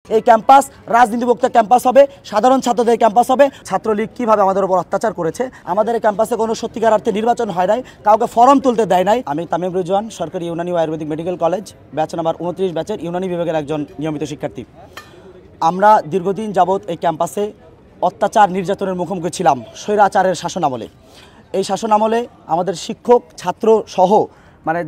এই campus রাজনীতিমুক্ত campus হবে, সাধারণ ছাত্রদের ক্যাম্পাস হবে। ছাত্রলীগ কিভাবে আমাদের উপর অত্যাচার করেছে, আমাদের এই ক্যাম্পাসে কোনো সত্যিকার অর্থে নির্বাচন হয় নাই, কাউকে ফর্ম তুলতে দেয় নাই। আমি তামিম রিজওয়ান, সরকারি ইউনানি ও Ayurvedic medical college batch number 29 ব্যাচের ইউনানি বিভাগের একজন নিয়মিত শিক্ষার্থী। আমরা দীর্ঘদিন যাবৎ এই ক্যাম্পাসে অত্যাচার নির্যাতনের মুখোমুখি ছিলাম স্বৈরাচারের শাসনামলে। এই শাসনামলে আমাদের শিক্ষক ছাত্র সহ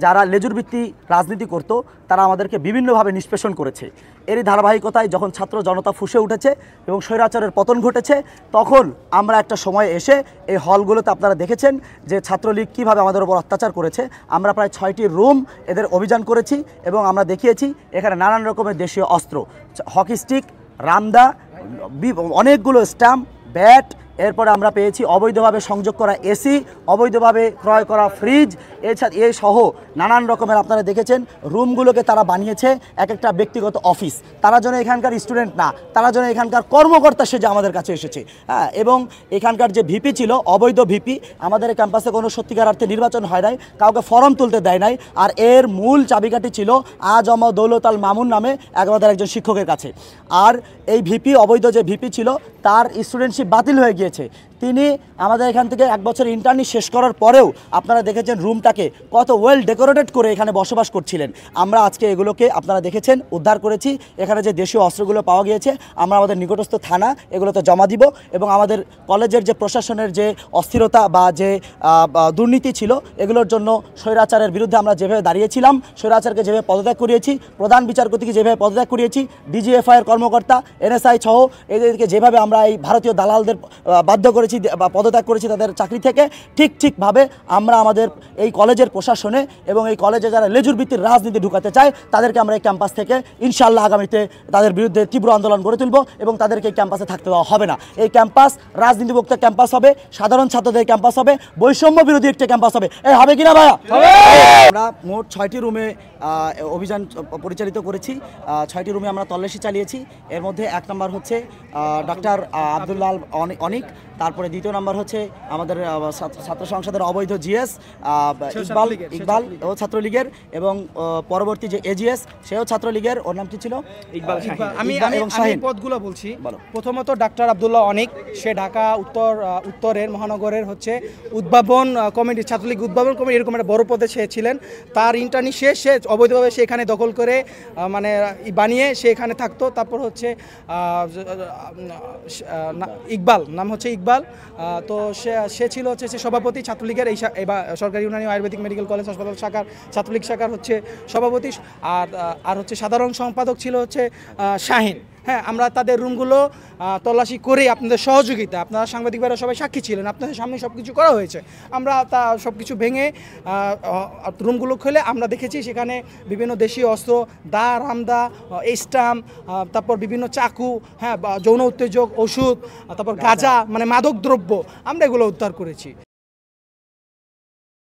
যারা লেজুরভিত্তি রাজনীতি করত তারা আমাদেরকে বিভিন্নভাবে নিষ্পেষণ করেছে। এরই ধারাবাহিকতায় যখন ছাত্র জনতা ফুঁসে উঠেছে এবং স্বৈরাচারের পতন ঘটেছে, তখন আমরা একটা সময় এসে এই হলগুলোতে আপনারা দেখেছেন যে ছাত্রলীগ কীভাবে আমাদের উপর অত্যাচার করেছে। আমরা প্রায় 6টি রুম এদের অভিযান করেছি এবং আমরা দেখিয়েছি এখানে নানান রকমের দেশীয় অস্ত্র, হকি স্টিক, রামদা, অনেকগুলো স্ট্যাম্প, ব্যাট, এরপরে আমরা পেয়েছি অবৈধভাবে সংযোগ করা এসি, অবৈধভাবে ক্রয় করা ফ্রিজ, এ সহ নানান রকমের আপনারা দেখেছেন রুমগুলোকে তারা বানিয়েছে এক একটা ব্যক্তিগত অফিস। তারা যেন এখানকার স্টুডেন্ট না, তারা যেন এখানকার কর্মকর্তা সেজে আমাদের কাছে এসেছে। হ্যাঁ, এবং এখানকার যে ভিপি ছিল অবৈধ ভিপি, আমাদের ক্যাম্পাসে কোনো সত্যিকার অর্থে নির্বাচন হয় নাই, কাউকে ফর্ম তুলতে দেয় নাই। আর এর মূল চাবিকাঠি ছিল আজম দৌলত আল মামুন নামে আমাদের একজন শিক্ষকের কাছে। আর এই ভিপি, অবৈধ যে ভিপি ছিল, তার স্টুডেন্টশিপ বাতিল হয়ে গিয়েছে। তিনি আমাদের এখান থেকে 1 বছর ইন্টার্নি শেষ করার পরেও আপনারা দেখেছেন রুমটাকে কত ওয়েল ডেকোরেটেড করে এখানে বসবাস করছিলেন। আমরা আজকে এগুলোকে আপনারা দেখেছেন উদ্ধার করেছি। এখানে যে দেশীয় অস্ত্রগুলো পাওয়া গিয়েছে আমরা আমাদের নিকটস্থ থানা এগুলোতে জমা দিব এবং আমাদের কলেজের যে প্রশাসনের যে অস্থিরতা বা যে দুর্নীতি ছিল এগুলোর জন্য স্বৈরাচারের বিরুদ্ধে আমরা যেভাবে দাঁড়িয়েছিলাম, স্বৈরাচারকে যেভাবে পদত্যাগ করিয়েছি, প্রধান বিচারপতিকে যেভাবে পদত্যাগ করিয়েছি, ডিজিএফআইয়ের কর্মকর্তা, এনএসআই সহ এদেরকে যেভাবে আমরা এই ভারতীয় দালালদের বাধ্য করেছি বা পদত্যাগ করেছি তাদের চাকরি থেকে, ঠিকভাবে আমরা আমাদের এই কলেজের প্রশাসনে এবং এই কলেজে যারা লেজুর ভিত্তির রাজনীতি ঢুকাতে চায় তাদেরকে আমরা এই ক্যাম্পাস থেকে ইনশাআল্লাহ আগামীতে তাদের বিরুদ্ধে তীব্র আন্দোলন গড়ে তুলব এবং তাদেরকে এই ক্যাম্পাসে থাকতে দেওয়া হবে না। এই ক্যাম্পাস রাজনীতিমুক্ত ক্যাম্পাস হবে, সাধারণ ছাত্রদের ক্যাম্পাস হবে, বৈষম্য বিরোধী একটা ক্যাম্পাস হবে। হবে কিনা ভাইয়া? আমরা মোট 6টি রুমে অভিযান পরিচালিত করেছি। 6টি রুমে আমরা তল্লাশি চালিয়েছি। এর মধ্যে 1 নম্বর হচ্ছে ডক্টর আব্দুল্লাহ অনিক, তারপরে 2য় নম্বর হচ্ছে আমাদের ছাত্র সংসদের অবৈধ জিএস ইকবাল ও ছাত্রলীগের, এবং পরবর্তী যে এজিএস সেও ছাত্রলীগের, ওর নাম কি ছিল? ইকবাল। আমি পদগুলো বলছি। প্রথমত ডাক্তার আব্দুল্লাহ অনিক, সে ঢাকা উত্তরের মহানগরের হচ্ছে উদ্ভাবন কমিটি, ছাত্রলীগ উদ্ভাবন কমিটি এরকম একটা বড় পদে সে ছিলেন। তার ইন্টার্নি সে অবৈধভাবে সে এখানে দখল করে বানিয়ে সে এখানে থাকতো। তারপর হচ্ছে ইকবাল, নাম হচ্ছে ইকবাল। তো সে ছিল হচ্ছে সে সভাপতি ছাত্রলীগের এই সরকারি ইউনানি আয়ুর্বেদিক মেডিকেল কলেজ হাসপাতাল শাখার ছাত্রলীগ শাখার হচ্ছে সভাপতি। আর হচ্ছে সাধারণ সম্পাদক ছিল হচ্ছে শাহিন। হ্যাঁ, আমরা তাদের রুমগুলো তল্লাশি করে আপনাদের সহযোগিতা, আপনারা সাংবাদিকরা সবাই সাক্ষী ছিলেন, আপনাদের সামনে সব কিছু করা হয়েছে। আমরা সব কিছু ভেঙে রুমগুলো খুলে আমরা দেখেছি সেখানে বিভিন্ন দেশীয় অস্ত্র, দা, রামদা, স্টাম্প, তারপর বিভিন্ন চাকু, হ্যাঁ, যৌন উত্তেজক ওষুধ, তারপর গাঁজা, মাদক দ্রব্য আমরা এগুলো উদ্ধার করেছি।